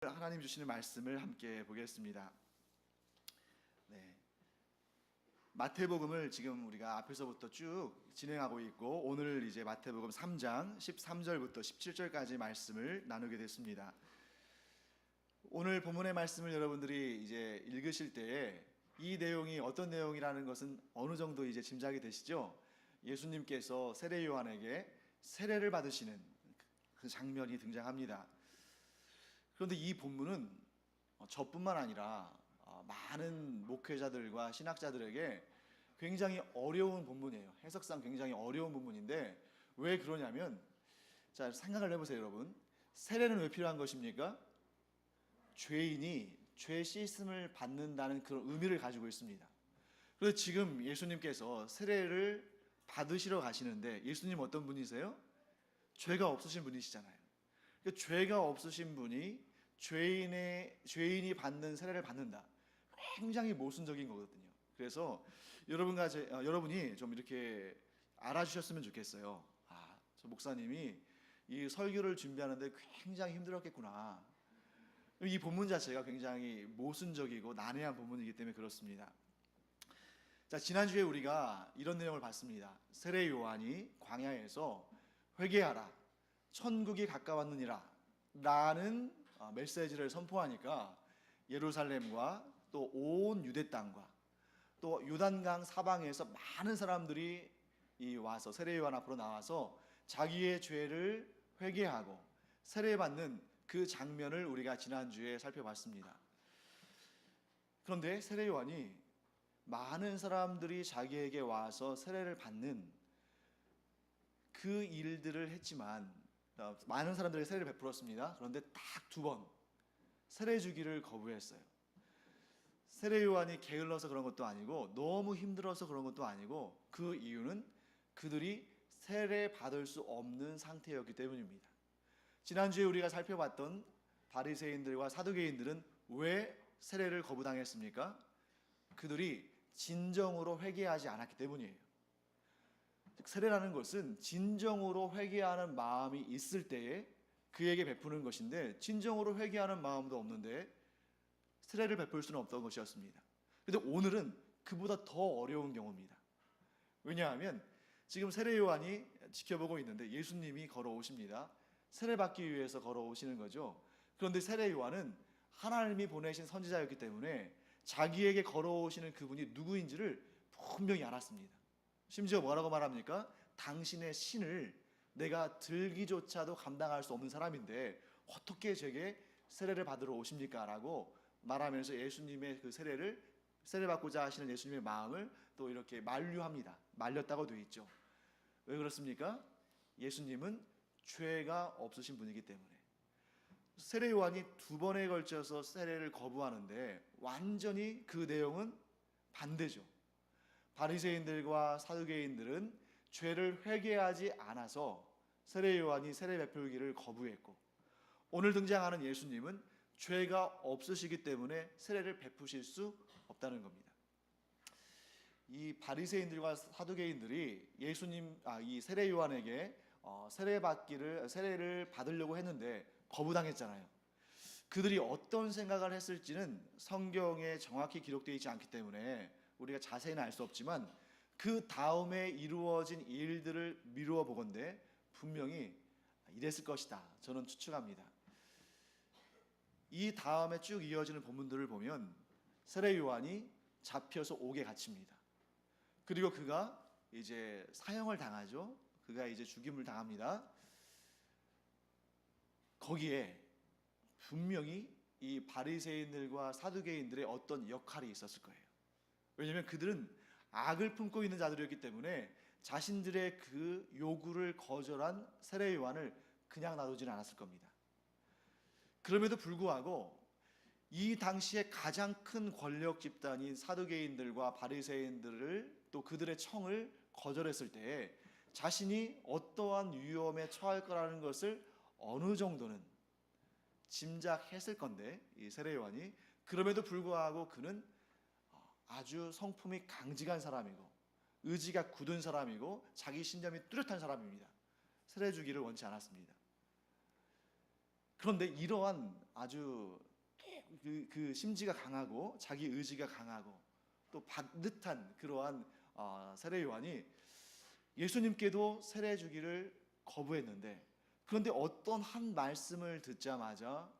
하나님 주시는 말씀을 함께 보겠습니다. 네. 마태복음을 지금 우리가 앞에서부터 쭉 진행하고 있고, 오늘 이제 마태복음 3장 13절부터 17절까지 말씀을 나누게 됐습니다. 오늘 본문의 말씀을 여러분들이 이제 읽으실 때에 이 내용이 어떤 내용이라는 것은 어느 정도 이제 짐작이 되시죠? 예수님께서 세례 요한에게 세례를 받으시는 그 장면이 등장합니다. 그런데 이 본문은 저뿐만 아니라 많은 목회자들과 신학자들에게 굉장히 어려운 본문이에요. 해석상 굉장히 어려운 본문인데, 왜 그러냐면, 자, 생각을 해보세요, 여러분. 세례는 왜 필요한 것입니까? 죄인이 죄 씻음을 받는다는 그런 의미를 가지고 있습니다. 그래서 지금 예수님께서 세례를 받으시러 가시는데, 예수님 어떤 분이세요? 죄가 없으신 분이시잖아요. 그러니까 죄가 없으신 분이 죄인이 받는 세례를 받는다. 굉장히 모순적인 거거든요. 그래서 여러분이 좀 이렇게 알아주셨으면 좋겠어요. 저 목사님이 이 설교를 준비하는데 굉장히 힘들었겠구나. 이 본문 자체가 굉장히 모순적이고 난해한 본문이기 때문에 그렇습니다. 자, 지난주에 우리가 이런 내용을 봤습니다. 세례 요한이 광야에서 회개하라, 천국이 가까웠느니라 라는 메시지를 선포하니까 예루살렘과 또 온 유대 땅과 또 요단강 사방에서 많은 사람들이 와서 세례 요한 앞으로 나와서 자기의 죄를 회개하고 세례받는 그 장면을 우리가 지난주에 살펴봤습니다. 그런데 세례 요한이 많은 사람들이 자기에게 와서 세례를 받는 그 일들을 했지만, 많은 사람들에게 세례를 베풀었습니다. 그런데 딱 두 번 세례 주기를 거부했어요. 세례 요한이 게을러서 그런 것도 아니고 너무 힘들어서 그런 것도 아니고, 그 이유는 그들이 세례 받을 수 없는 상태였기 때문입니다. 지난주에 우리가 살펴봤던 바리새인들과 사두개인들은 왜 세례를 거부당했습니까? 그들이 진정으로 회개하지 않았기 때문이에요. 세례라는 것은 진정으로 회개하는 마음이 있을 때에 그에게 베푸는 것인데, 진정으로 회개하는 마음도 없는데 세례를 베풀 수는 없던 것이었습니다. 그런데 오늘은 그보다 더 어려운 경우입니다. 왜냐하면 지금 세례 요한이 지켜보고 있는데 예수님이 걸어오십니다. 세례 받기 위해서 걸어오시는 거죠. 그런데 세례 요한은 하나님이 보내신 선지자였기 때문에 자기에게 걸어오시는 그분이 누구인지를 분명히 알았습니다. 심지어 뭐라고 말합니까? 당신의 신을 내가 들기조차도 감당할 수 없는 사람인데 어떻게 제게 세례를 받으러 오십니까? 라고 말하면서 예수님의 그 세례 받고자 하시는 예수님의 마음을 또 이렇게 만류합니다. 말렸다고 되어 있죠. 왜 그렇습니까? 예수님은 죄가 없으신 분이기 때문에. 세례 요한이 두 번에 걸쳐서 세례를 거부하는데 완전히 그 내용은 반대죠. 바리새인들과 사두개인들은 죄를 회개하지 않아서 세례 요한이 세례 베풀기를 거부했고, 오늘 등장하는 예수님은 죄가 없으시기 때문에 세례를 베푸실 수 없다는 겁니다. 이 바리새인들과 사두개인들이 이 세례 요한에게 세례를 받으려고 했는데 거부당했잖아요. 그들이 어떤 생각을 했을지는 성경에 정확히 기록되어 있지 않기 때문에 우리가 자세히는 알 수 없지만, 그 다음에 이루어진 일들을 미루어 보건대 분명히 이랬을 것이다, 저는 추측합니다. 이 다음에 쭉 이어지는 본문들을 보면 세례 요한이 잡혀서 옥에 갇힙니다. 그리고 그가 이제 사형을 당하죠. 그가 이제 죽임을 당합니다. 거기에 분명히 이 바리새인들과 사두개인들의 어떤 역할이 있었을 거예요. 왜냐하면 그들은 악을 품고 있는 자들이었기 때문에 자신들의 그 요구를 거절한 세례 요한을 그냥 놔두지는 않았을 겁니다. 그럼에도 불구하고 이 당시에 가장 큰 권력 집단인 사두개인들과 바리새인들을 또 그들의 청을 거절했을 때에 자신이 어떠한 위험에 처할 거라는 것을 어느 정도는 짐작했을 건데, 이 세례 요한이, 그럼에도 불구하고 그는 아주 성품이 강직한 사람이고 의지가 굳은 사람이고 자기 신념이 뚜렷한 사람입니다. 세례 주기를 원치 않았습니다. 그런데 이러한 아주 그 심지가 강하고 자기 의지가 강하고 또 반듯한 그러한 세례 요한이 예수님께도 세례 주기를 거부했는데, 그런데 어떤 한 말씀을 듣자마자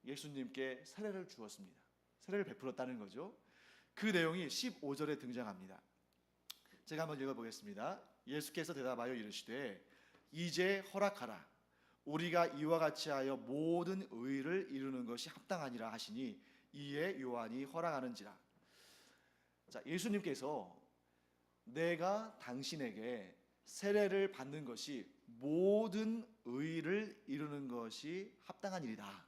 예수님께 세례를 주었습니다. 세례를 베풀었다는 거죠. 그 내용이 15절에 등장합니다. 제가 한번 읽어보겠습니다. 예수께서 대답하여 이르시되 이제 허락하라. 우리가 이와 같이 하여 모든 의를 이루는 것이 합당하니라 하시니 이에 요한이 허락하는지라. 자, 예수님께서 내가 당신에게 세례를 받는 것이 모든 의를 이루는 것이 합당한 일이다.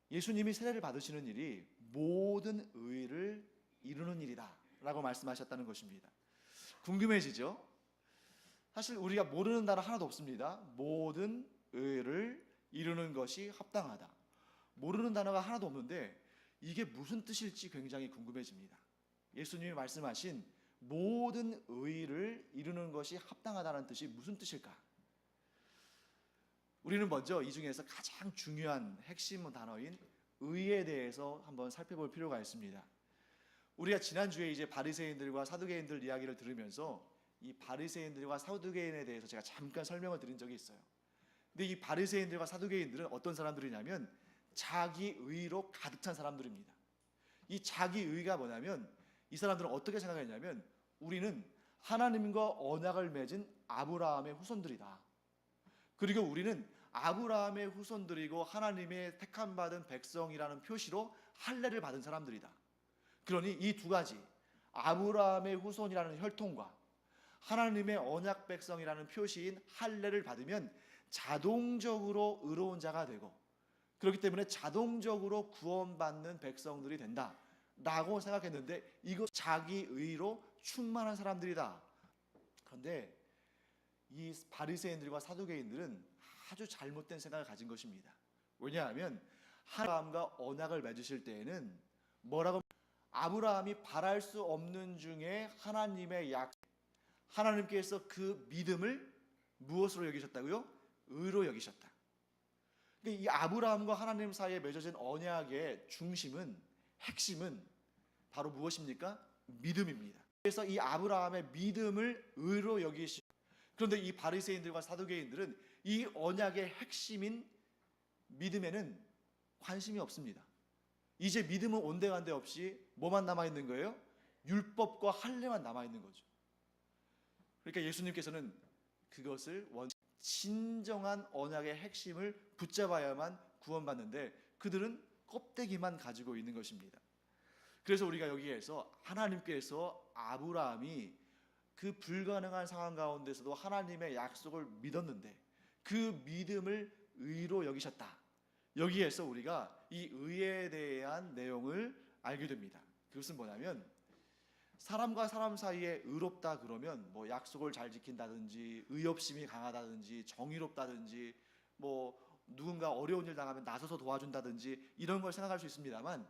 예수님이 세례를 받으시는 일이 모든 의를 이루는 일이다 라고 말씀하셨다는 것입니다. 궁금해지죠? 사실 우리가 모르는 단어 하나도 없습니다. 모든 의를 이루는 것이 합당하다. 모르는 단어가 하나도 없는데 이게 무슨 뜻일지 굉장히 궁금해집니다. 예수님이 말씀하신 모든 의를 이루는 것이 합당하다는 뜻이 무슨 뜻일까? 우리는 먼저 이 중에서 가장 중요한 핵심 단어인 의에 대해서 한번 살펴볼 필요가 있습니다. 우리가 지난주에 이제 바리새인들과 사두개인들 이야기를 들으면서 이 바리새인들과 사두개인에 대해서 제가 잠깐 설명을 드린 적이 있어요. 근데 이 바리새인들과 사두개인들은 어떤 사람들이냐면 자기 의로 가득 찬 사람들입니다. 이 자기 의가 뭐냐면 이 사람들은 어떻게 생각했냐면 우리는 하나님과 언약을 맺은 아브라함의 후손들이다. 그리고 우리는 아브라함의 후손들이고 하나님의 택함 받은 백성이라는 표시로 할례를 받은 사람들이다. 그러니 이 두 가지, 아브라함의 후손이라는 혈통과 하나님의 언약 백성이라는 표시인 할례를 받으면 자동적으로 의로운 자가 되고, 그렇기 때문에 자동적으로 구원받는 백성들이 된다 라고 생각했는데 이거 자기 의로 충만한 사람들이다. 그런데 이 바리새인들과 사두개인들은 아주 잘못된 생각을 가진 것입니다. 왜냐하면 하나님과 언약을 맺으실 때에는 뭐라고, 아브라함이 바랄 수 없는 중에 하나님의 하나님께서 그 믿음을 무엇으로 여기셨다고요? 의로 여기셨다. 그러니까 이 아브라함과 하나님 사이에 맺어진 언약의 중심은, 핵심은 바로 무엇입니까? 믿음입니다. 그래서 이 아브라함의 믿음을 의로 여기시. 그런데 이 바리새인들과 사두개인들은 이 언약의 핵심인 믿음에는 관심이 없습니다. 이제 믿음은 온데간데 없이 뭐만 남아있는 거예요? 율법과 할례만 남아있는 거죠. 그러니까 예수님께서는 그것을 진정한 언약의 핵심을 붙잡아야만 구원받는데 그들은 껍데기만 가지고 있는 것입니다. 그래서 우리가 여기에서 하나님께서 아브라함이 그 불가능한 상황 가운데서도 하나님의 약속을 믿었는데 그 믿음을 의로 여기셨다. 여기에서 우리가 이 의에 대한 내용을 알게 됩니다. 그것은 뭐냐면 사람과 사람 사이에 의롭다 그러면 뭐 약속을 잘 지킨다든지 의협심이 강하다든지 정의롭다든지 뭐 누군가 어려운 일 당하면 나서서 도와준다든지 이런 걸 생각할 수 있습니다만,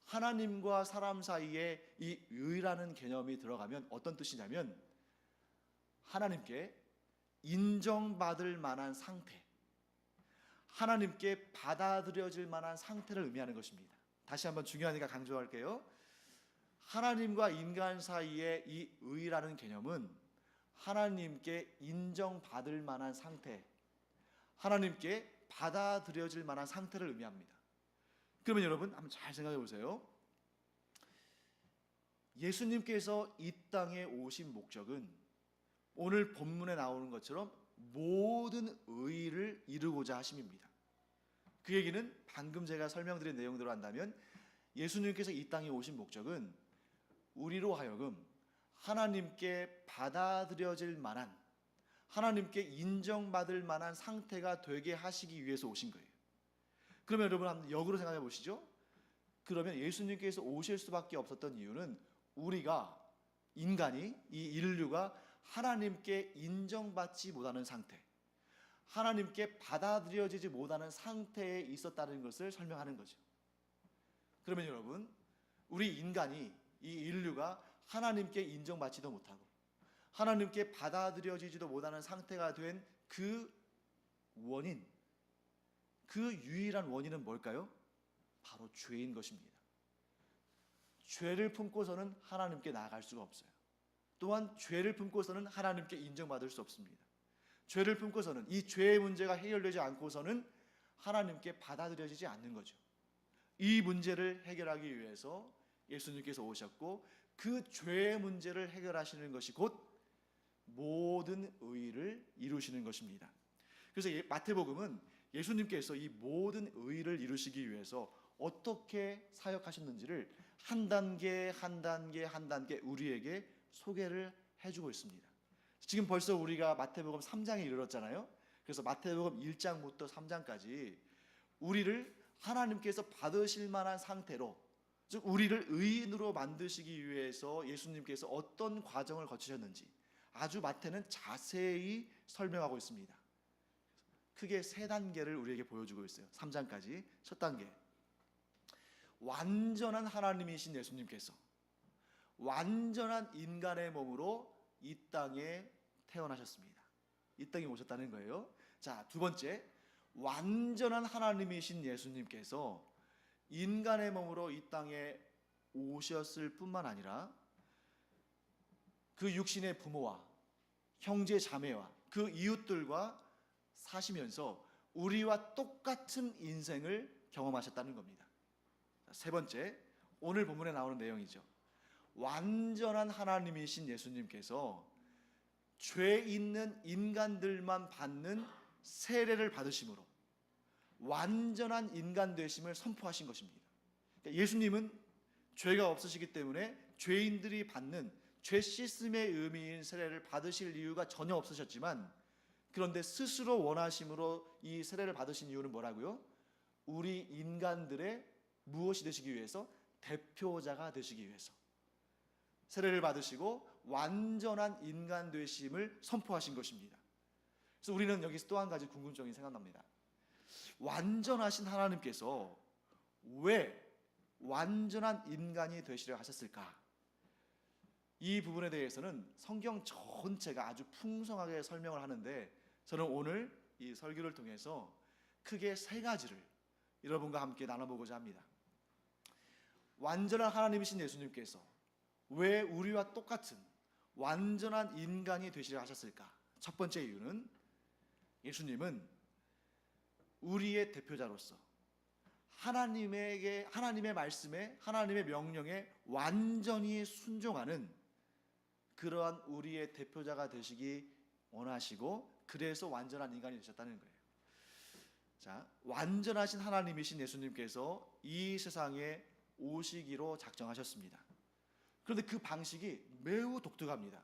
하나님과 사람 사이에 이 의라는 개념이 들어가면 어떤 뜻이냐면 하나님께 인정받을 만한 상태, 하나님께 받아들여질 만한 상태를 의미하는 것입니다. 다시 한번 중요하니까 강조할게요. 하나님과 인간 사이의 이 의라는 개념은 하나님께 인정받을 만한 상태, 하나님께 받아들여질 만한 상태를 의미합니다. 그러면 여러분 한번 잘 생각해 보세요. 예수님께서 이 땅에 오신 목적은 오늘 본문에 나오는 것처럼 모든 의를 이루고자 하심입니다. 그 얘기는 방금 제가 설명드린 내용대로 한다면 예수님께서 이 땅에 오신 목적은 우리로 하여금 하나님께 받아들여질 만한, 하나님께 인정받을 만한 상태가 되게 하시기 위해서 오신 거예요. 그러면 여러분 한번 역으로 생각해 보시죠. 그러면 예수님께서 오실 수밖에 없었던 이유는 우리가, 인간이, 이 인류가 하나님께 인정받지 못하는 상태, 하나님께 받아들여지지 못하는 상태에 있었다는 것을 설명하는 거죠. 그러면 여러분, 우리 인간이, 이 인류가 하나님께 인정받지도 못하고 하나님께 받아들여지지도 못하는 상태가 된 그 원인, 그 유일한 원인은 뭘까요? 바로 죄인 것입니다. 죄를 품고서는 하나님께 나아갈 수가 없어요. 또한 죄를 품고서는 하나님께 인정받을 수 없습니다. 죄를 품고서는 이 죄의 문제가 해결되지 않고서는 하나님께 받아들여지지 않는 거죠. 이 문제를 해결하기 위해서 예수님께서 오셨고 그 죄의 문제를 해결하시는 것이 곧 모든 의를 이루시는 것입니다. 그래서 마태복음은 예수님께서 이 모든 의를 이루시기 위해서 어떻게 사역하셨는지를 한 단계 한 단계 한 단계 우리에게 소개를 해주고 있습니다. 지금 벌써 우리가 마태복음 3장에 이르렀잖아요. 그래서 마태복음 1장부터 3장까지 우리를 하나님께서 받으실 만한 상태로, 즉 우리를 의인으로 만드시기 위해서 예수님께서 어떤 과정을 거치셨는지 아주 마태는 자세히 설명하고 있습니다. 크게 세 단계를 우리에게 보여주고 있어요. 3장까지. 첫 단계, 완전한 하나님이신 예수님께서 완전한 인간의 몸으로 이 땅에 태어나셨습니다. 이 땅에 오셨다는 거예요. 자, 두 번째, 완전한 하나님이신 예수님께서 인간의 몸으로 이 땅에 오셨을 뿐만 아니라 그 육신의 부모와 형제 자매와 그 이웃들과 사시면서 우리와 똑같은 인생을 경험하셨다는 겁니다. 세 번째, 오늘 본문에 나오는 내용이죠. 완전한 하나님이신 예수님께서 죄 있는 인간들만 받는 세례를 받으심으로 완전한 인간 되심을 선포하신 것입니다. 그러니까 예수님은 죄가 없으시기 때문에 죄인들이 받는 죄 씻음의 의미인 세례를 받으실 이유가 전혀 없으셨지만, 그런데 스스로 원하심으로 이 세례를 받으신 이유는 뭐라고요? 우리 인간들의 무엇이 되시기 위해서? 대표자가 되시기 위해서 세례를 받으시고 완전한 인간 되심을 선포하신 것입니다. 그래서 우리는 여기서 또 한 가지 궁금증이 생각납니다. 완전하신 하나님께서 왜 완전한 인간이 되시려 하셨을까? 이 부분에 대해서는 성경 전체가 아주 풍성하게 설명을 하는데, 저는 오늘 이 설교를 통해서 크게 세 가지를 여러분과 함께 나눠보고자 합니다. 완전한 하나님이신 예수님께서 왜 우리와 똑같은 완전한 인간이 되시려 하셨을까? 첫 번째 이유는 예수님은 우리의 대표자로서 하나님의 말씀에, 하나님의 명령에 완전히 순종하는 그러한 우리의 대표자가 되시기 원하시고, 그래서 완전한 인간이 되셨다는 거예요. 자, 완전하신 하나님이신 예수님께서 이 세상에 오시기로 작정하셨습니다. 그런데 그 방식이 매우 독특합니다.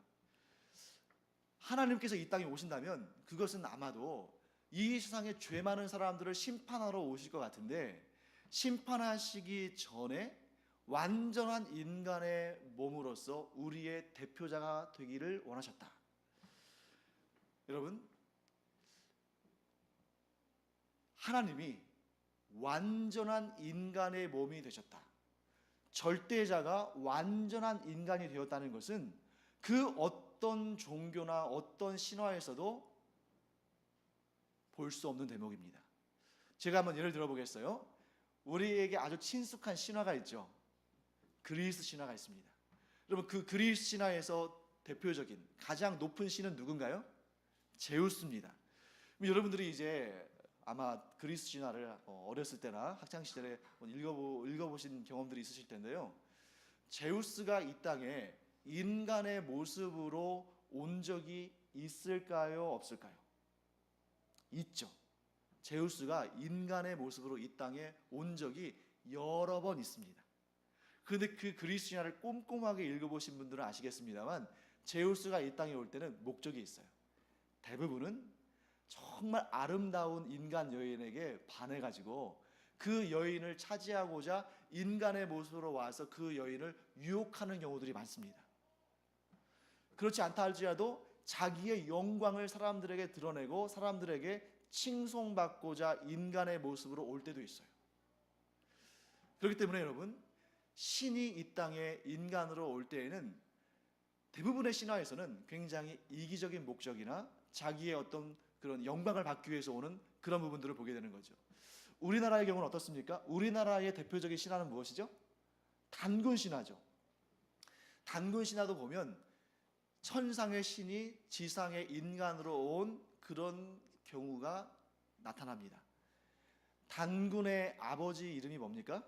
하나님께서 이 땅에 오신다면 그것은 아마도 이 세상에 죄 많은 사람들을 심판하러 오실 것 같은데, 심판하시기 전에 완전한 인간의 몸으로서 우리의 대표자가 되기를 원하셨다. 여러분, 하나님이 완전한 인간의 몸이 되셨다, 절대자가 완전한 인간이 되었다는 것은 그 어떤 종교나 어떤 신화에서도 볼 수 없는 대목입니다. 제가 한번 예를 들어보겠어요. 우리에게 아주 친숙한 신화가 있죠. 그리스 신화가 있습니다. 여러분, 그 그리스 신화에서 대표적인 가장 높은 신은 누군가요? 제우스입니다. 여러분들이 이제 아마 그리스 신화를 어렸을 때나 학창 시절에 읽어보신 경험들이 있으실 텐데요. 제우스가 이 땅에 인간의 모습으로 온 적이 있을까요? 없을까요? 있죠. 제우스가 인간의 모습으로 이 땅에 온 적이 여러 번 있습니다. 그런데 그 그리스 신화를 꼼꼼하게 읽어보신 분들은 아시겠습니다만, 제우스가 이 땅에 올 때는 목적이 있어요. 대부분은 정말 아름다운 인간 여인에게 반해가지고 그 여인을 차지하고자 인간의 모습으로 와서 그 여인을 유혹하는 경우들이 많습니다. 그렇지 않다 할지라도 자기의 영광을 사람들에게 드러내고 사람들에게 칭송받고자 인간의 모습으로 올 때도 있어요. 그렇기 때문에 여러분, 신이 이 땅에 인간으로 올 때에는 대부분의 신화에서는 굉장히 이기적인 목적이나 자기의 어떤 그런 영광을 받기 위해서 오는 그런 부분들을 보게 되는 거죠. 우리나라의 경우는 어떻습니까? 우리나라의 대표적인 신화는 무엇이죠? 단군 신화죠. 단군 신화도 보면 천상의 신이 지상의 인간으로 온 그런 경우가 나타납니다. 단군의 아버지 이름이 뭡니까?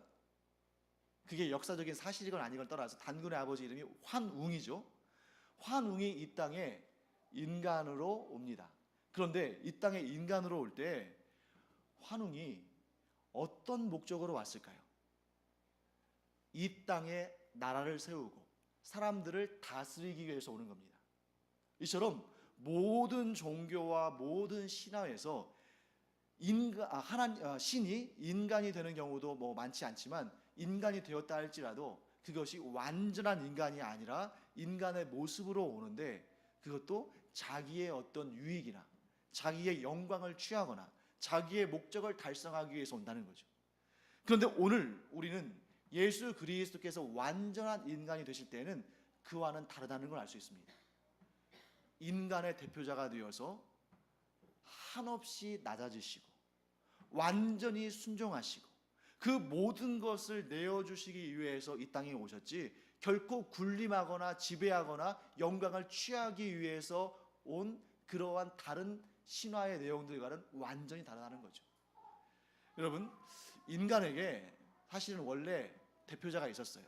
그게 역사적인 사실이건 아니건 떠나서 단군의 아버지 이름이 환웅이죠. 환웅이 이 땅에 인간으로 옵니다. 그런데 이 땅에 인간으로 올 때 환웅이 어떤 목적으로 왔을까요? 이 땅에 나라를 세우고 사람들을 다스리기 위해서 오는 겁니다. 이처럼 모든 종교와 모든 신화에서 신이 인간이 되는 경우도 뭐 많지 않지만 인간이 되었다 할지라도 그것이 완전한 인간이 아니라 인간의 모습으로 오는데 그것도 자기의 어떤 유익이나 자기의 영광을 취하거나 자기의 목적을 달성하기 위해서 온다는 거죠. 그런데 오늘 우리는 예수 그리스도께서 완전한 인간이 되실 때는 그와는 다르다는 걸 알 수 있습니다. 인간의 대표자가 되어서 한없이 낮아지시고 완전히 순종하시고 그 모든 것을 내어주시기 위해서 이 땅에 오셨지 결코 군림하거나 지배하거나 영광을 취하기 위해서 온 그러한 다른 신화의 내용들과는 완전히 다르다는 거죠. 여러분, 인간에게 사실은 원래 대표자가 있었어요.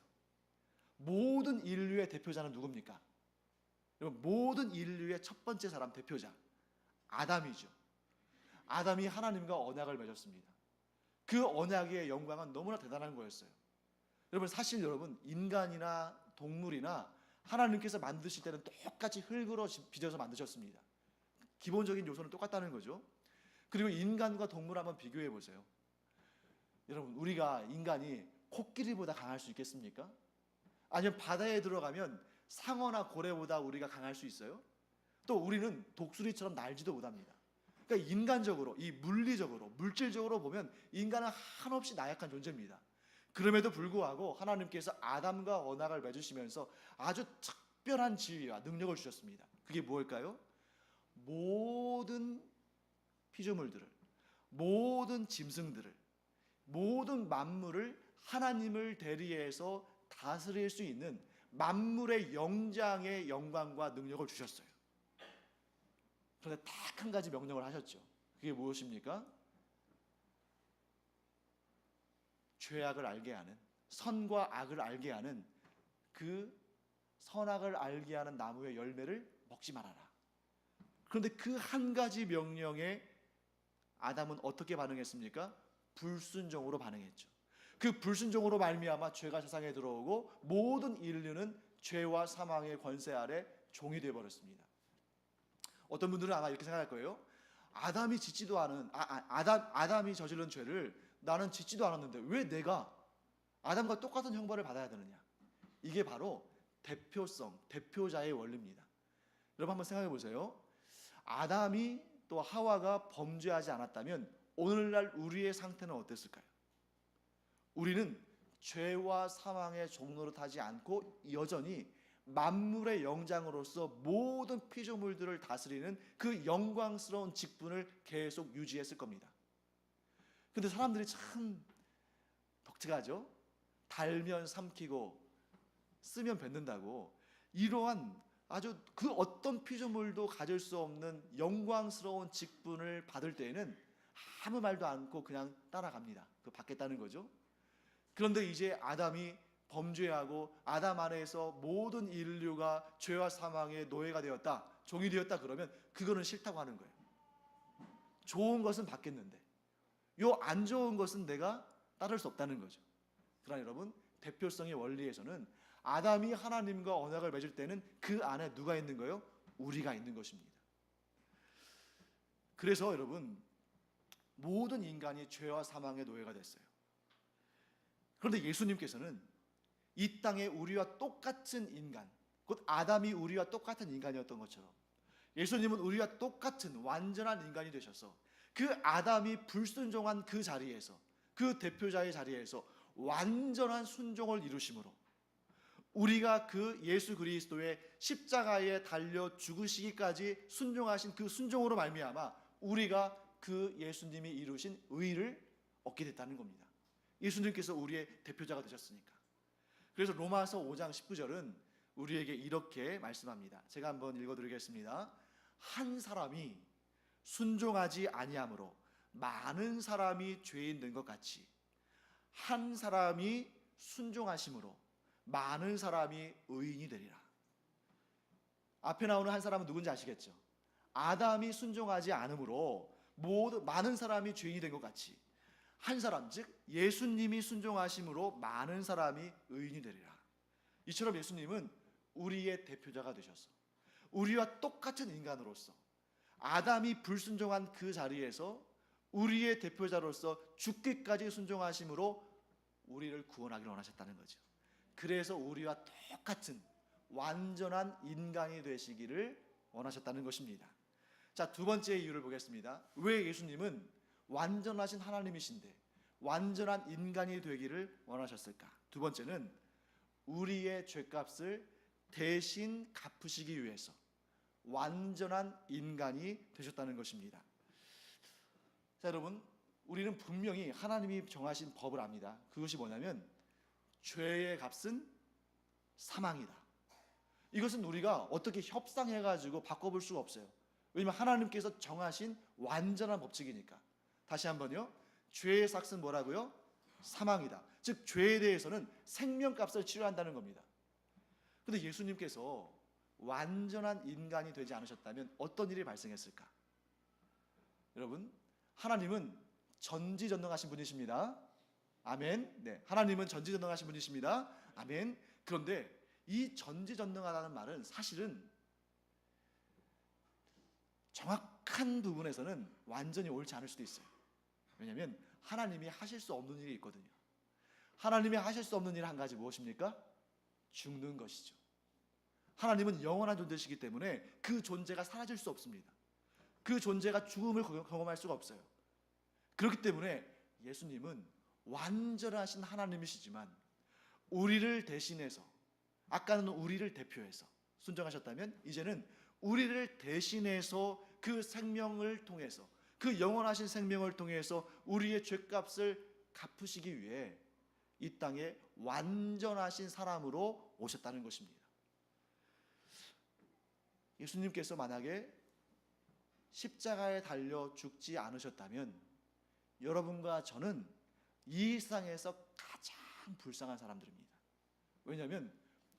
모든 인류의 대표자는 누굽니까? 여러분, 모든 인류의 첫 번째 사람 대표자 아담이죠. 아담이 하나님과 언약을 맺었습니다. 그 언약의 영광은 너무나 대단한 거였어요. 여러분, 사실 여러분 인간이나 동물이나 하나님께서 만드실 때는 똑같이 흙으로 빚어서 만드셨습니다. 기본적인 요소는 똑같다는 거죠. 그리고 인간과 동물 한번 비교해 보세요. 여러분, 우리가 인간이 코끼리보다 강할 수 있겠습니까? 아니면 바다에 들어가면 상어나 고래보다 우리가 강할 수 있어요? 또 우리는 독수리처럼 날지도 못합니다. 그러니까 인간적으로, 이 물리적으로, 물질적으로 보면 인간은 한없이 나약한 존재입니다. 그럼에도 불구하고 하나님께서 아담과 언약을 맺으시면서 아주 특별한 지위와 능력을 주셨습니다. 그게 무엇일까요? 모든 피조물들을, 모든 짐승들을, 모든 만물을 하나님을 대리해서 다스릴 수 있는 만물의 영장의 영광과 능력을 주셨어요. 그런데 딱 한 가지 명령을 하셨죠. 그게 무엇입니까? 죄악을 알게 하는, 선과 악을 알게 하는 그 선악을 알게 하는 나무의 열매를 먹지 말아라. 그런데 그 한 가지 명령에 아담은 어떻게 반응했습니까? 불순종으로 반응했죠. 그 불순종으로 말미암아 죄가 세상에 들어오고 모든 인류는 죄와 사망의 권세 아래 종이 되어 버렸습니다. 어떤 분들은 아마 이렇게 생각할 거예요. 아담이 짓지도 않은 아담이 저지른 죄를 나는 짓지도 않았는데 왜 내가 아담과 똑같은 형벌을 받아야 되느냐? 이게 바로 대표성, 대표자의 원리입니다. 여러분 한번 생각해 보세요. 아담이 또 하와가 범죄하지 않았다면 오늘날 우리의 상태는 어땠을까요? 우리는 죄와 사망의 종로로 타지 않고 여전히 만물의 영장으로서 모든 피조물들을 다스리는 그 영광스러운 직분을 계속 유지했을 겁니다. 근데 사람들이 참 독특하죠? 달면 삼키고 쓰면 뱉는다고 이러한 아주 그 어떤 피조물도 가질 수 없는 영광스러운 직분을 받을 때에는 아무 말도 않고 그냥 따라갑니다. 그 받겠다는 거죠. 그런데 이제 아담이 범죄하고 아담 안에서 모든 인류가 죄와 사망의 노예가 되었다, 종이 되었다 그러면 그거는 싫다고 하는 거예요. 좋은 것은 받겠는데 요 안 좋은 것은 내가 따를 수 없다는 거죠. 그러나 여러분, 대표성의 원리에서는 아담이 하나님과 언약을 맺을 때는 그 안에 누가 있는 거예요? 우리가 있는 것입니다. 그래서 여러분, 모든 인간이 죄와 사망의 노예가 됐어요. 그런데 예수님께서는 이 땅에 우리와 똑같은 인간, 곧 아담이 우리와 똑같은 인간이었던 것처럼 예수님은 우리와 똑같은 완전한 인간이 되셔서 그 아담이 불순종한 그 자리에서, 그 대표자의 자리에서 완전한 순종을 이루심으로 우리가 그 예수 그리스도의 십자가에 달려 죽으시기까지 순종하신 그 순종으로 말미암아 우리가 그 예수님이 이루신 의를 얻게 됐다는 겁니다. 예수님께서 우리의 대표자가 되셨으니까. 그래서 로마서 5장 19절은 우리에게 이렇게 말씀합니다. 제가 한번 읽어드리겠습니다. 한 사람이 순종하지 아니함으로 많은 사람이 죄인 된 것 같이 한 사람이 순종하심으로 많은 사람이 의인이 되리라. 앞에 나오는 한 사람은 누군지 아시겠죠? 아담이 순종하지 않으므로 많은 사람이 죄인이 된 것 같이 한 사람, 즉 예수님이 순종하심으로 많은 사람이 의인이 되리라. 이처럼 예수님은 우리의 대표자가 되셔서 우리와 똑같은 인간으로서 아담이 불순종한 그 자리에서 우리의 대표자로서 죽기까지 순종하심으로 우리를 구원하기를 원하셨다는 거죠. 그래서 우리와 똑같은 완전한 인간이 되시기를 원하셨다는 것입니다. 자, 두 번째 이유를 보겠습니다. 왜 예수님은 완전하신 하나님이신데 완전한 인간이 되기를 원하셨을까? 두 번째는 우리의 죄값을 대신 갚으시기 위해서 완전한 인간이 되셨다는 것입니다. 자, 여러분, 우리는 분명히 하나님이 정하신 법을 압니다. 그것이 뭐냐면 죄의 값은 사망이다. 이것은 우리가 어떻게 협상해가지고 바꿔볼 수가 없어요. 왜냐하면 하나님께서 정하신 완전한 법칙이니까. 다시 한번요. 죄의 삭은 뭐라고요? 사망이다. 즉 죄에 대해서는 생명값을 치러한다는 겁니다. 그런데 예수님께서 완전한 인간이 되지 않으셨다면 어떤 일이 발생했을까? 여러분, 하나님은 전지전능하신 분이십니다. 아멘. 네, 하나님은 전지전능하신 분이십니다. 아멘. 그런데 이 전지전능하다는 말은 사실은 정확한 부분에서는 완전히 옳지 않을 수도 있어요. 왜냐하면 하나님이 하실 수 없는 일이 있거든요. 하나님이 하실 수 없는 일 한 가지 무엇입니까? 죽는 것이죠. 하나님은 영원한 존재이시기 때문에 그 존재가 사라질 수 없습니다. 그 존재가 죽음을 경험할 수가 없어요. 그렇기 때문에 예수님은 완전하신 하나님이시지만 우리를 대신해서, 아까는 우리를 대표해서 순종하셨다면 이제는 우리를 대신해서 그 생명을 통해서, 그 영원하신 생명을 통해서 우리의 죄값을 갚으시기 위해 이 땅에 완전하신 사람으로 오셨다는 것입니다. 예수님께서 만약에 십자가에 달려 죽지 않으셨다면 여러분과 저는 이 세상에서 가장 불쌍한 사람들입니다. 왜냐하면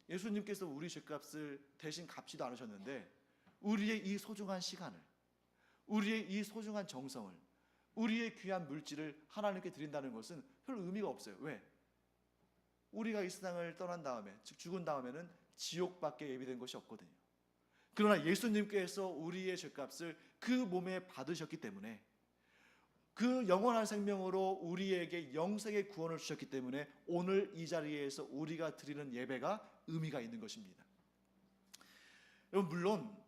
예수님께서 우리 죄값을 대신 갚지도 않으셨는데 우리의 이 소중한 시간을, 우리의 이 소중한 정성을, 우리의 귀한 물질을 하나님께 드린다는 것은 별 의미가 없어요. 왜? 우리가 이 세상을 떠난 다음에, 즉 죽은 다음에는 지옥밖에 예비된 것이 없거든요. 그러나 예수님께서 우리의 죄값을 그 몸에 받으셨기 때문에, 그 영원한 생명으로 우리에게 영생의 구원을 주셨기 때문에 오늘 이 자리에서 우리가 드리는 예배가 의미가 있는 것입니다. 여러분, 물론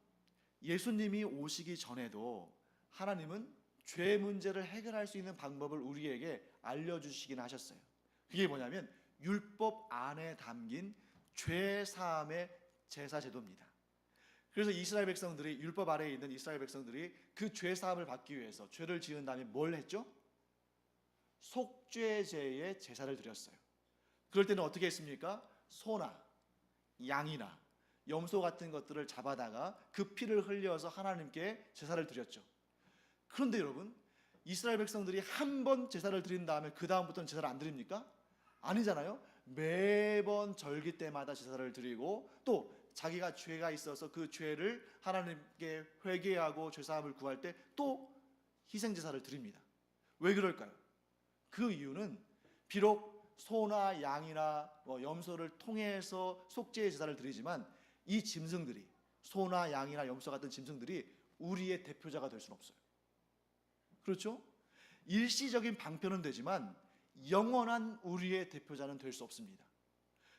예수님이 오시기 전에도 하나님은 죄 문제를 해결할 수 있는 방법을 우리에게 알려주시긴 하셨어요. 그게 뭐냐면 율법 안에 담긴 죄 사함의 제사 제도입니다. 그래서 이스라엘 백성들이, 율법 아래에 있는 이스라엘 백성들이 그 죄 사함을 받기 위해서 죄를 지은 다음에 뭘 했죠? 속죄제의 제사를 드렸어요. 그럴 때는 어떻게 했습니까? 소나 양이나 염소 같은 것들을 잡아다가 그 피를 흘려서 하나님께 제사를 드렸죠. 그런데 여러분, 이스라엘 백성들이 한 번 제사를 드린 다음에 그 다음부터는 제사를 안 드립니까? 아니잖아요. 매번 절기 때마다 제사를 드리고 또 자기가 죄가 있어서 그 죄를 하나님께 회개하고 죄사함을 구할 때 또 희생제사를 드립니다. 왜 그럴까요? 그 이유는 비록 소나 양이나 염소를 통해서 속죄의 제사를 드리지만 이 짐승들이, 소나 양이나 염소 같은 짐승들이 우리의 대표자가 될 수는 없어요. 그렇죠? 일시적인 방편은 되지만 영원한 우리의 대표자는 될 수 없습니다.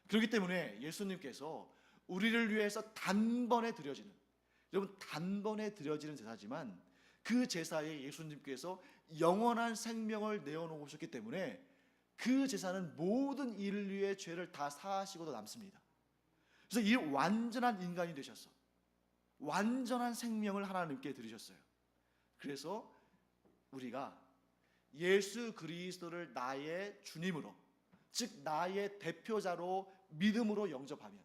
그렇기 때문에 예수님께서 우리를 위해서 단번에 드려지는, 여러분 단번에 드려지는 제사지만 그 제사에 예수님께서 영원한 생명을 내어놓으셨기 때문에 그 제사는 모든 인류의 죄를 다 사하시고도 남습니다. 그래서 이 완전한 인간이 되셔서 완전한 생명을 하나님께 드리셨어요. 그래서 우리가 예수 그리스도를 나의 주님으로, 즉 나의 대표자로 믿음으로 영접하면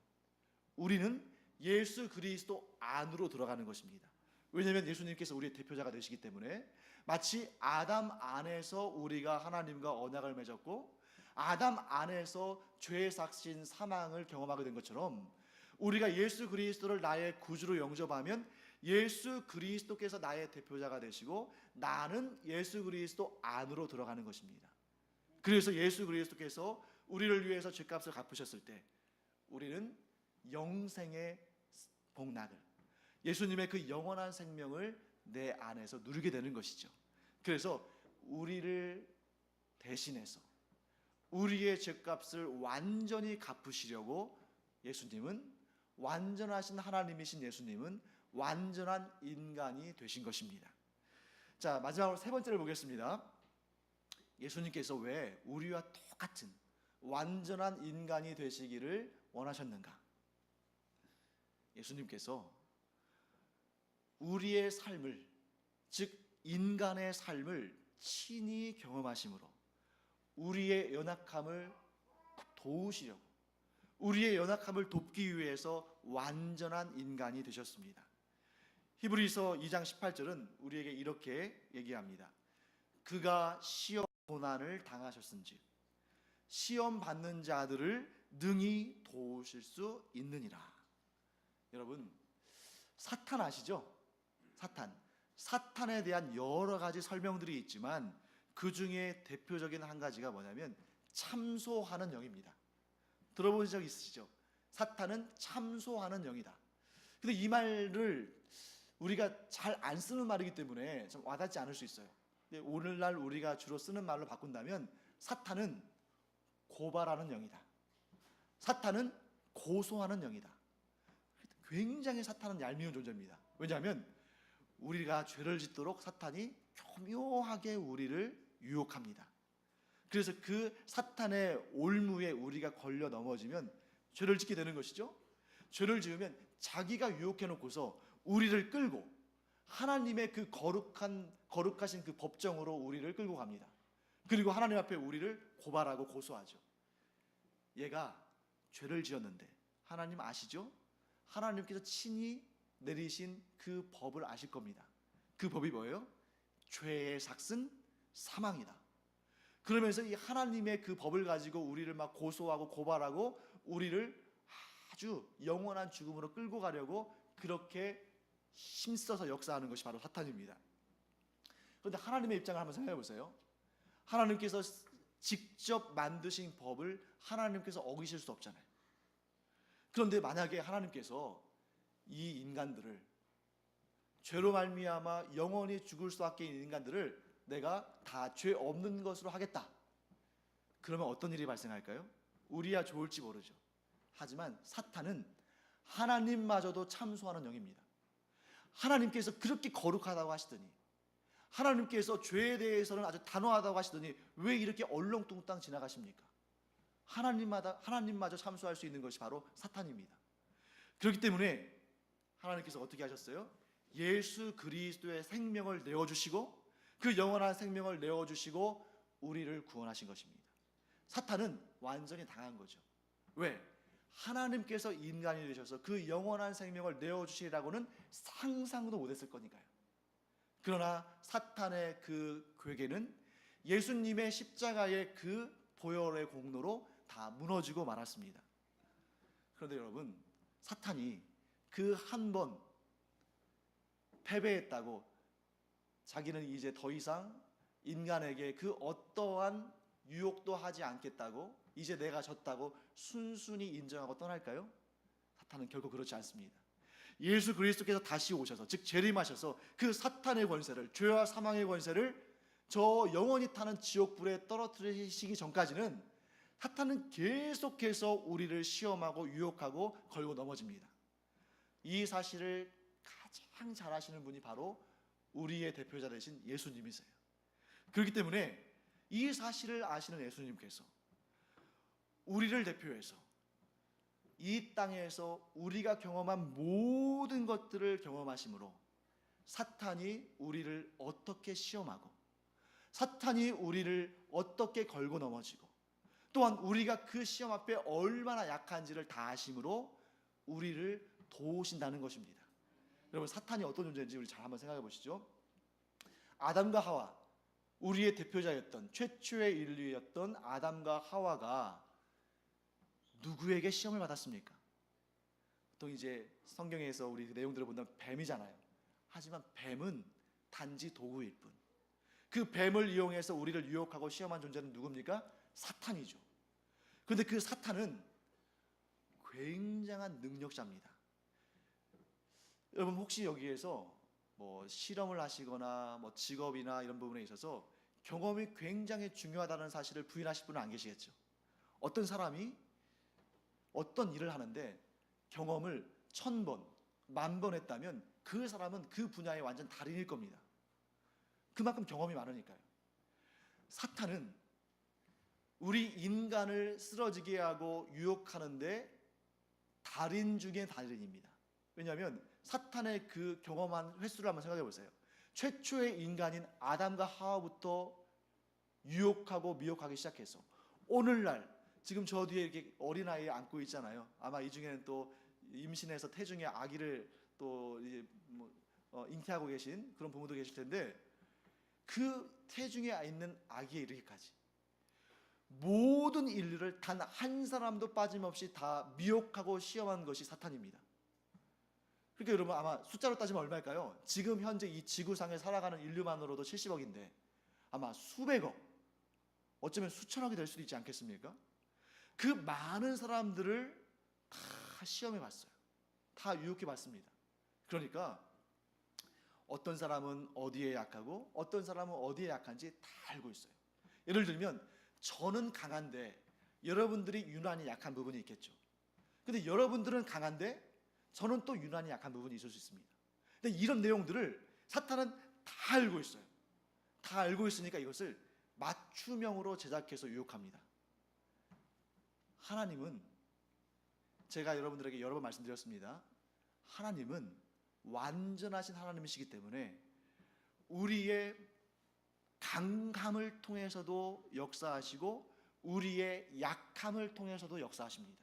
우리는 예수 그리스도 안으로 들어가는 것입니다. 왜냐하면 예수님께서 우리의 대표자가 되시기 때문에, 마치 아담 안에서 우리가 하나님과 언약을 맺었고 아담 안에서 죄의 삭신 사망을 경험하게 된 것처럼, 우리가 예수 그리스도를 나의 구주로 영접하면 예수 그리스도께서 나의 대표자가 되시고 나는 예수 그리스도 안으로 들어가는 것입니다. 그래서 예수 그리스도께서 우리를 위해서 죄값을 갚으셨을 때 우리는 영생의 복락을, 예수님의 그 영원한 생명을 내 안에서 누리게 되는 것이죠. 그래서 우리를 대신해서 우리의 죄값을 완전히 갚으시려고 예수님은, 완전하신 하나님이신 예수님은 완전한 인간이 되신 것입니다. 자, 마지막으로 세 번째를 보겠습니다. 예수님께서 왜 우리와 똑같은 완전한 인간이 되시기를 원하셨는가? 예수님께서 우리의 삶을, 즉 인간의 삶을 친히 경험하심으로 우리의 연약함을 도우시려고, 우리의 연약함을 돕기 위해서 완전한 인간이 되셨습니다. 히브리서 2장 18절은 우리에게 이렇게 얘기합니다. 그가 시험 고난을 당하셨은즉 시험 받는 자들을 능히 도우실 수 있느니라. 여러분, 사탄 아시죠? 사탄에 대한 여러 가지 설명들이 있지만 그 중에 대표적인 한 가지가 뭐냐면 참소하는 영입니다. 들어본 적 있으시죠? 사탄은 참소하는 영이다. 근데 이 말을 우리가 잘 안 쓰는 말이기 때문에 좀 와닿지 않을 수 있어요. 근데 오늘날 우리가 주로 쓰는 말로 바꾼다면 사탄은 고발하는 영이다. 사탄은 고소하는 영이다. 굉장히 사탄은 얄미운 존재입니다. 왜냐하면 우리가 죄를 짓도록 사탄이 교묘하게 우리를 유혹합니다. 그래서 그 사탄의 올무에 우리가 걸려 넘어지면 죄를 짓게 되는 것이죠. 죄를 지으면 자기가 유혹해 놓고서 우리를 끌고 하나님의 그 거룩하신 그 법정으로 우리를 끌고 갑니다. 그리고 하나님 앞에 우리를 고발하고 고소하죠. 얘가 죄를 지었는데 하나님 아시죠? 하나님께서 친히 내리신 그 법을 아실 겁니다. 그 법이 뭐예요? 죄의 삭은 사망이다. 그러면서 이 하나님의 그 법을 가지고 우리를 막 고소하고 고발하고 우리를 아주 영원한 죽음으로 끌고 가려고 그렇게 힘써서 역사하는 것이 바로 사탄입니다. 그런데 하나님의 입장을 한번 생각해 보세요. 하나님께서 직접 만드신 법을 하나님께서 어기실 수 없잖아요. 그런데 만약에 하나님께서 이 인간들을, 죄로 말미암아 영원히 죽을 수밖에 있는 인간들을 내가 다 죄 없는 것으로 하겠다. 그러면 어떤 일이 발생할까요? 우리야 좋을지 모르죠. 하지만 사탄은 하나님마저도 참소하는 영입니다. 하나님께서 그렇게 거룩하다고 하시더니, 하나님께서 죄에 대해서는 아주 단호하다고 하시더니 왜 이렇게 얼렁뚱땅 지나가십니까? 하나님마저 참소할 수 있는 것이 바로 사탄입니다. 그렇기 때문에 하나님께서 어떻게 하셨어요? 예수 그리스도의 생명을 내어주시고 그 영원한 생명을 내어주시고 우리를 구원하신 것입니다. 사탄은 완전히 당한 거죠. 왜? 하나님께서 인간이 되셔서 그 영원한 생명을 내어주시라고는 상상도 못했을 거니까요. 그러나 사탄의 그 괴계는 예수님의 십자가의 그 보혈의 공로로 다 무너지고 말았습니다. 그런데 여러분, 사탄이 그 한 번 패배했다고 자기는 이제 더 이상 인간에게 그 어떠한 유혹도 하지 않겠다고, 이제 내가 졌다고 순순히 인정하고 떠날까요? 사탄은 결코 그렇지 않습니다. 예수 그리스도께서 다시 오셔서, 즉 재림하셔서 그 사탄의 권세를, 죄와 사망의 권세를 저 영원히 타는 지옥불에 떨어뜨리시기 전까지는 사탄은 계속해서 우리를 시험하고 유혹하고 걸고 넘어집니다. 이 사실을 가장 잘 아시는 분이 바로 우리의 대표자 되신 예수님이세요. 그렇기 때문에 이 사실을 아시는 예수님께서 우리를 대표해서 이 땅에서 우리가 경험한 모든 것들을 경험하심으로 사탄이 우리를 어떻게 시험하고 사탄이 우리를 어떻게 걸고 넘어지고 또한 우리가 그 시험 앞에 얼마나 약한지를 다 아심으로 우리를 도우신다는 것입니다. 여러분, 사탄이 어떤 존재인지 우리 잘 한번 생각해 보시죠. 아담과 하와, 우리의 대표자였던 최초의 인류였던 아담과 하와가 누구에게 시험을 받았습니까? 보통 이제 성경에서 우리 그 내용들을 본다면 뱀이잖아요. 하지만 뱀은 단지 도구일 뿐. 그 뱀을 이용해서 우리를 유혹하고 시험한 존재는 누굽니까? 사탄이죠. 그런데 그 사탄은 굉장한 능력자입니다. 여러분, 혹시 여기에서 뭐 실험을 하시거나 뭐 직업이나 이런 부분에 있어서 경험이 굉장히 중요하다는 사실을 부인하실 분은 안 계시겠죠. 어떤 사람이 어떤 일을 하는데 경험을 1000번, 10,000번 했다면 그 사람은 그 분야의 완전 달인일 겁니다. 그만큼 경험이 많으니까요. 사탄은 우리 인간을 쓰러지게 하고 유혹하는데 달인 중에 달인입니다. 왜냐하면 사탄의 그 경험한 횟수를 한번 생각해 보세요. 최초의 인간인 아담과 하와부터 유혹하고 미혹하기 시작해서 오늘날 지금 저 뒤에 이렇게 어린아이 안고 있잖아요. 아마 이 중에는 또 임신해서 태중의 아기를 또 이제 잉태하고 계신 그런 부모도 계실 텐데, 그 태중에 있는 아기에 이르기까지 모든 인류를 단 한 사람도 빠짐없이 다 미혹하고 시험한 것이 사탄입니다. 그러니까 여러분, 아마 숫자로 따지면 얼마일까요? 지금 현재 이 지구상에 살아가는 인류만으로도 70억인데 아마 수백억, 어쩌면 수천억이 될 수도 있지 않겠습니까? 그 많은 사람들을 다 시험해 봤어요. 다 유혹해 봤습니다. 그러니까 어떤 사람은 어디에 약하고 어떤 사람은 어디에 약한지 다 알고 있어요. 예를 들면 저는 강한데 여러분들이 유난히 약한 부분이 있겠죠. 근데 여러분들은 강한데 저는 또 유난히 약한 부분이 있을 수 있습니다. 근데 이런 내용들을 사탄은 다 알고 있어요. 다 알고 있으니까 이것을 맞춤형으로 제작해서 유혹합니다. 하나님은, 제가 여러분들에게 여러 번 말씀드렸습니다. 하나님은 완전하신 하나님이시기 때문에 우리의 강함을 통해서도 역사하시고 우리의 약함을 통해서도 역사하십니다.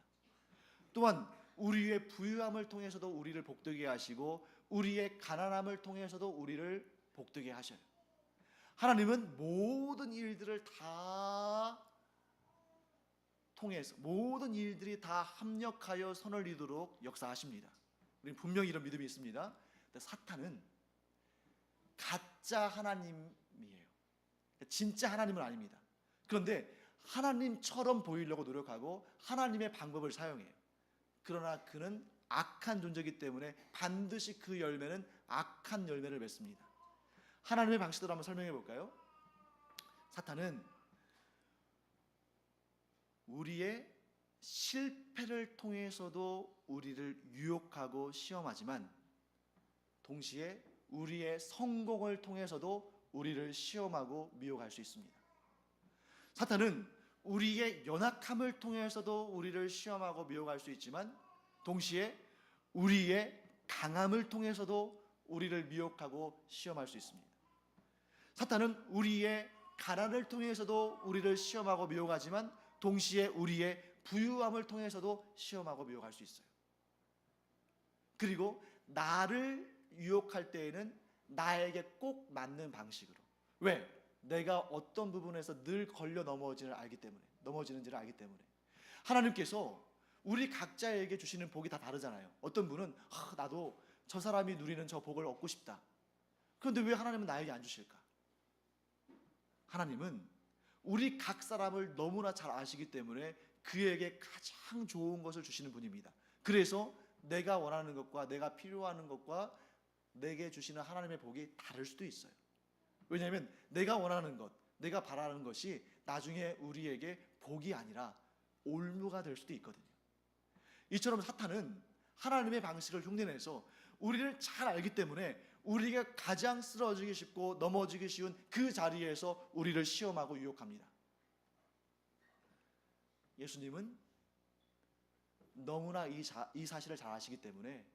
또한 우리의 부유함을 통해서도 우리를 복되게 하시고 우리의 가난함을 통해서도 우리를 복되게 하셔요. 하나님은 모든 일들을 다 통해서 모든 일들이 다 합력하여 선을 이루도록 역사하십니다. 우리는 분명히 이런 믿음이 있습니다. 근데 사탄은 가짜 하나님이에요. 진짜 하나님은 아닙니다. 그런데 하나님처럼 보이려고 노력하고 하나님의 방법을 사용해요. 그러나 그는 악한 존재이기 때문에 반드시 그 열매는 악한 열매를 맺습니다. 하나님의 방식대로 한번 설명해 볼까요? 사탄은 우리의 실패를 통해서도 우리를 유혹하고 시험하지만 동시에 우리의 성공을 통해서도 우리를 시험하고 미혹할 수 있습니다. 사탄은 우리의 연약함을 통해서도 우리를 시험하고 미혹할 수 있지만 동시에 우리의 강함을 통해서도 우리를 미혹하고 시험할 수 있습니다. 사탄은 우리의 가난을 통해서도 우리를 시험하고 미혹하지만 동시에 우리의 부유함을 통해서도 시험하고 미혹할 수 있어요. 그리고 나를 유혹할 때에는 나에게 꼭 맞는 방식으로. 왜? 내가 어떤 부분에서 늘 걸려 넘어지는지를 알기 때문에. 하나님께서 우리 각자에게 주시는 복이 다 다르잖아요. 어떤 분은 나도 저 사람이 누리는 저 복을 얻고 싶다. 그런데 왜 하나님은 나에게 안 주실까? 하나님은 우리 각 사람을 너무나 잘 아시기 때문에 그에게 가장 좋은 것을 주시는 분입니다. 그래서 내가 원하는 것과 내가 필요하는 것과 내게 주시는 하나님의 복이 다를 수도 있어요. 왜냐하면 내가 원하는 것, 내가 바라는 것이 나중에 우리에게 복이 아니라 올무가 될 수도 있거든요. 이처럼 사탄은 하나님의 방식을 흉내내서 우리를 잘 알기 때문에 우리가 가장 쓰러지기 쉽고 넘어지기 쉬운 그 자리에서 우리를 시험하고 유혹합니다. 예수님은 너무나 이 사실을 잘 아시기 때문에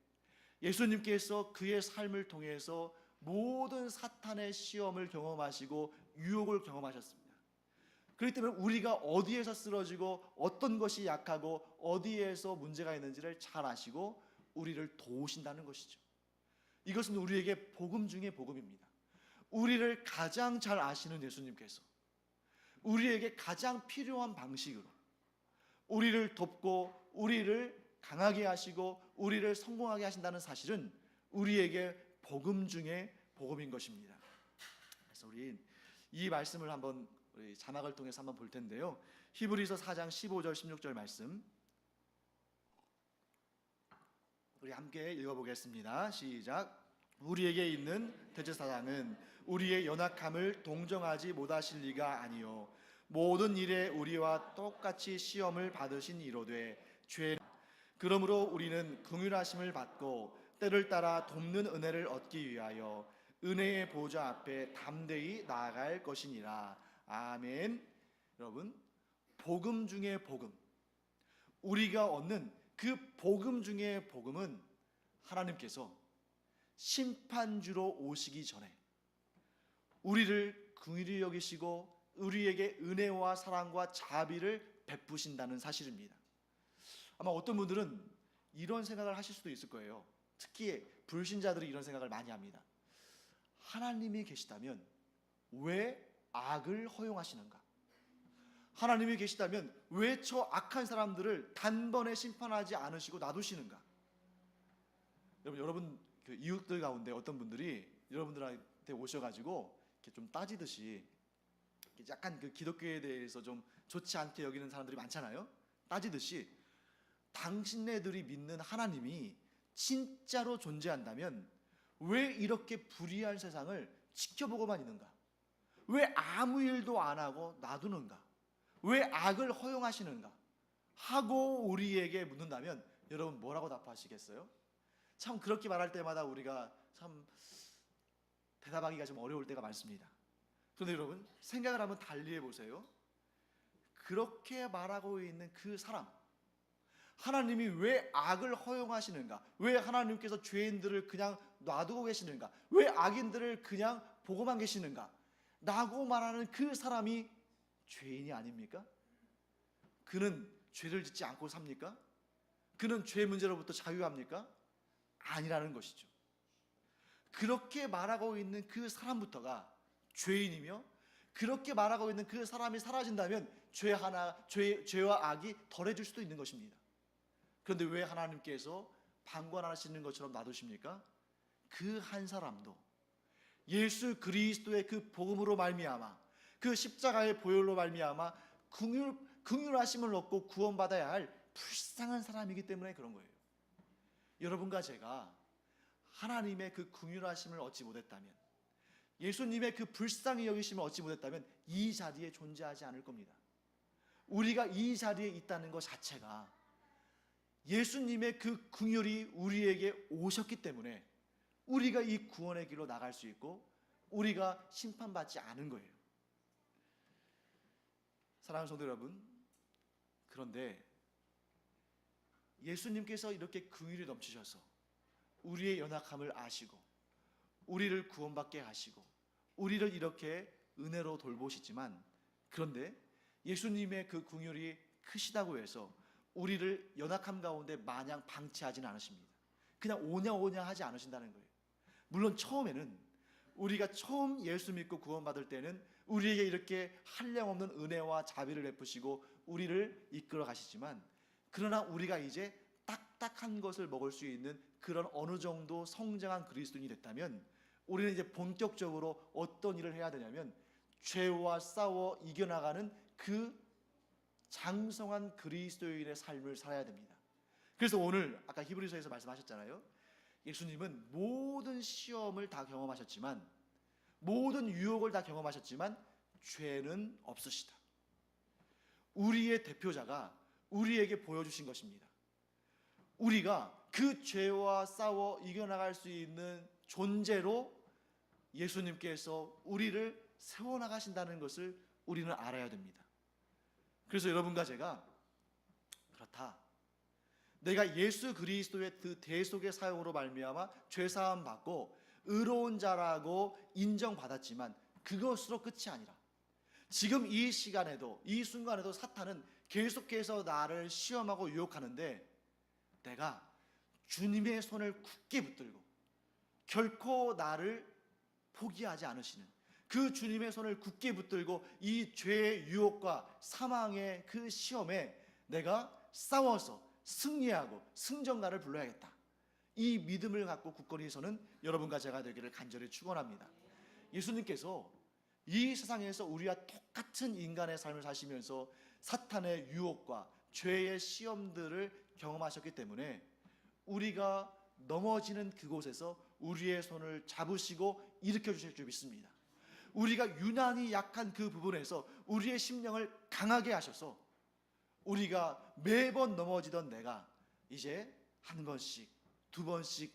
예수님께서 그의 삶을 통해서 모든 사탄의 시험을 경험하시고 유혹을 경험하셨습니다. 그렇기 때문에 우리가 어디에서 쓰러지고 어떤 것이 약하고 어디에서 문제가 있는지를 잘 아시고 우리를 도우신다는 것이죠. 이것은 우리에게 복음 중에 복음입니다. 우리를 가장 잘 아시는 예수님께서 우리에게 가장 필요한 방식으로 우리를 돕고 우리를 강하게 하시고 우리를 성공하게 하신다는 사실은 우리에게 복음 중에 복음인 것입니다. 그래서 우리 이 말씀을 한번 우리 자막을 통해서 한번 볼 텐데요. 히브리서 4장 15절 16절 말씀 우리 함께 읽어보겠습니다. 시작. 우리에게 있는 대제사장은 우리의 연약함을 동정하지 못하실 리가 아니요 모든 일에 우리와 똑같이 시험을 받으신 이로되 죄 그러므로 우리는 긍휼하심을 받고 때를 따라 돕는 은혜를 얻기 위하여 은혜의 보좌 앞에 담대히 나아갈 것이니라. 아멘. 여러분, 복음 중에 복음, 우리가 얻는 그 복음 중에 복음은 하나님께서 심판주로 오시기 전에 우리를 긍휼히 여기시고 우리에게 은혜와 사랑과 자비를 베푸신다는 사실입니다. 아마 어떤 분들은 이런 생각을 하실 수도 있을 거예요. 특히 불신자들이 이런 생각을 많이 합니다. 하나님이 계시다면 왜 악을 허용하시는가? 하나님이 계시다면 왜 저 악한 사람들을 단번에 심판하지 않으시고 놔두시는가? 여러분 그 이웃들 가운데 어떤 분들이 여러분들한테 오셔가지고 이렇게 좀 따지듯이 약간 그 기독교에 대해서 좀 좋지 않게 여기는 사람들이 많잖아요. 따지듯이 당신네들이 믿는 하나님이 진짜로 존재한다면 왜 이렇게 불의한 세상을 지켜보고만 있는가? 왜 아무 일도 안 하고 놔두는가? 왜 악을 허용하시는가? 하고 우리에게 묻는다면 여러분 뭐라고 답하시겠어요? 참 그렇게 말할 때마다 우리가 참 대답하기가 좀 어려울 때가 많습니다. 그런데 여러분 생각을 한번 달리 해보세요. 그렇게 말하고 있는 그 사람, 하나님이 왜 악을 허용하시는가? 왜 하나님께서 죄인들을 그냥 놔두고 계시는가? 왜 악인들을 그냥 보고만 계시는가? 라고 말하는 그 사람이 죄인이 아닙니까? 그는 죄를 짓지 않고 삽니까? 그는 죄 문제로부터 자유합니까? 아니라는 것이죠. 그렇게 말하고 있는 그 사람부터가 죄인이며 그렇게 말하고 있는 그 사람이 사라진다면 죄와 악이 덜해질 수도 있는 것입니다. 그런데 왜 하나님께서 방관하시는 것처럼 놔두십니까? 그 한 사람도 예수 그리스도의 그 복음으로 말미암아 그 십자가의 보혈로 말미암아 긍휼하심을 얻고 구원받아야 할 불쌍한 사람이기 때문에 그런 거예요. 여러분과 제가 하나님의 그 긍휼하심을 얻지 못했다면, 예수님의 그 불쌍히 여기심을 얻지 못했다면 이 자리에 존재하지 않을 겁니다. 우리가 이 자리에 있다는 것 자체가 예수님의 그 긍휼이 우리에게 오셨기 때문에 우리가 이 구원의 길로 나갈 수 있고 우리가 심판받지 않은 거예요. 사랑하는 성도 여러분, 그런데 예수님께서 이렇게 긍휼이 넘치셔서 우리의 연약함을 아시고 우리를 구원받게 하시고 우리를 이렇게 은혜로 돌보시지만, 그런데 예수님의 그 긍휼이 크시다고 해서 우리를 연약함 가운데 마냥 방치하지는 않으십니다. 그냥 오냐오냐 하지 않으신다는 거예요. 물론 처음에는 우리가 처음 예수 믿고 구원받을 때는 우리에게 이렇게 한량없는 은혜와 자비를 베푸시고 우리를 이끌어 가시지만, 그러나 우리가 이제 딱딱한 것을 먹을 수 있는 그런 어느 정도 성장한 그리스도인이 됐다면 우리는 이제 본격적으로 어떤 일을 해야 되냐면 죄와 싸워 이겨나가는 그 장성한 그리스도인의 삶을 살아야 됩니다. 그래서 오늘 아까 히브리서에서 말씀하셨잖아요. 예수님은 모든 시험을 다 경험하셨지만, 모든 유혹을 다 경험하셨지만 죄는 없으시다. 우리의 대표자가 우리에게 보여주신 것입니다. 우리가 그 죄와 싸워 이겨나갈 수 있는 존재로 예수님께서 우리를 세워나가신다는 것을 우리는 알아야 됩니다. 그래서 여러분과 제가, 그렇다, 내가 예수 그리스도의 그 대속의 사용으로 말미암아 죄사함 받고 의로운 자라고 인정받았지만 그것으로 끝이 아니라 지금 이 시간에도, 이 순간에도 사탄은 계속해서 나를 시험하고 유혹하는데, 내가 주님의 손을 굳게 붙들고 결코 나를 포기하지 않으시는 그 주님의 손을 굳게 붙들고 이 죄의 유혹과 사망의 그 시험에 내가 싸워서 승리하고 승전가를 불러야겠다, 이 믿음을 갖고 굳건히 서는 여러분과 제가 되기를 간절히 축원합니다. 예수님께서 이 세상에서 우리와 똑같은 인간의 삶을 사시면서 사탄의 유혹과 죄의 시험들을 경험하셨기 때문에 우리가 넘어지는 그곳에서 우리의 손을 잡으시고 일으켜 주실 줄 믿습니다. 우리가 유난히 약한 그 부분에서 우리의 심령을 강하게 하셔서 우리가 매번 넘어지던 내가 이제 한 번씩, 두 번씩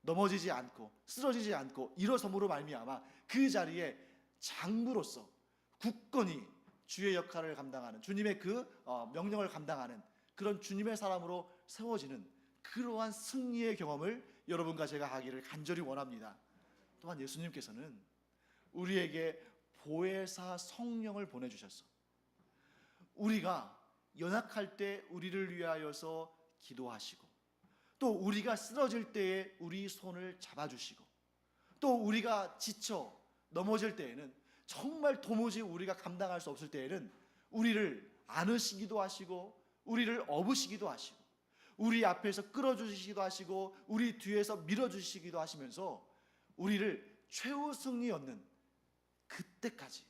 넘어지지 않고 쓰러지지 않고 일어섬으로 말미암아 그 자리에 장부로서 굳건히 주의 역할을 감당하는, 주님의 그 명령을 감당하는 그런 주님의 사람으로 세워지는 그러한 승리의 경험을 여러분과 제가 하기를 간절히 원합니다. 또한 예수님께서는 우리에게 보혜사 성령을 보내주셨어. 우리가 연약할 때 우리를 위하여서 기도하시고, 또 우리가 쓰러질 때에 우리 손을 잡아주시고, 또 우리가 지쳐 넘어질 때에는, 정말 도무지 우리가 감당할 수 없을 때에는 우리를 안으시기도 하시고 우리를 업으시기도 하시고 우리 앞에서 끌어주시기도 하시고 우리 뒤에서 밀어주시기도 하시면서 우리를 최후 승리 얻는 그때까지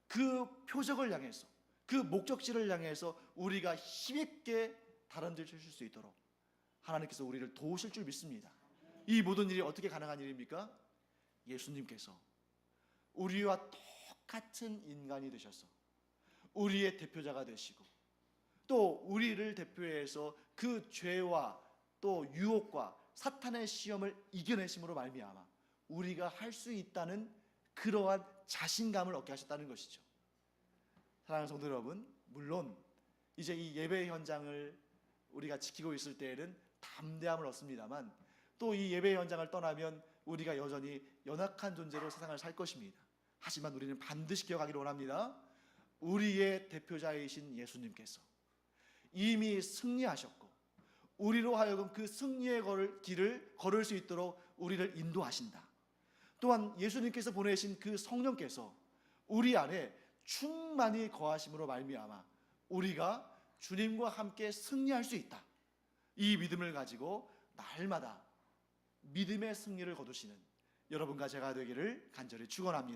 그 표적을 향해서, 그 목적지를 향해서 우리가 힘있게 달아드실 수 있도록 하나님께서 우리를 도우실 줄 믿습니다. 이 모든 일이 어떻게 가능한 일입니까? 예수님께서 우리와 똑같은 인간이 되셔서 우리의 대표자가 되시고, 또 우리를 대표해서 그 죄와 또 유혹과 사탄의 시험을 이겨내심으로 말미암아 우리가 할 수 있다는 그러한 자신감을 얻게 하셨다는 것이죠. 사랑하는 성도 여러분, 물론 이제 이 예배 현장을 우리가 지키고 있을 때에는 담대함을 얻습니다만, 또 이 예배 현장을 떠나면 우리가 여전히 연약한 존재로 세상을 살 것입니다. 하지만 우리는 반드시 기억하기를 원합니다. 우리의 대표자이신 예수님께서 이미 승리하셨고 우리로 하여금 그 승리의 길을 걸을 수 있도록 우리를 인도하신다. 또한 예수님께서 보내신 그 성령께서 우리 안에 충만히 거하심으로 말미암아 우리가 주님과 함께 승리할 수 있다. 이 믿음을 가지고 날마다 믿음의 승리를 거두시는 여러분과 제가 되기를 간절히 축원합니다.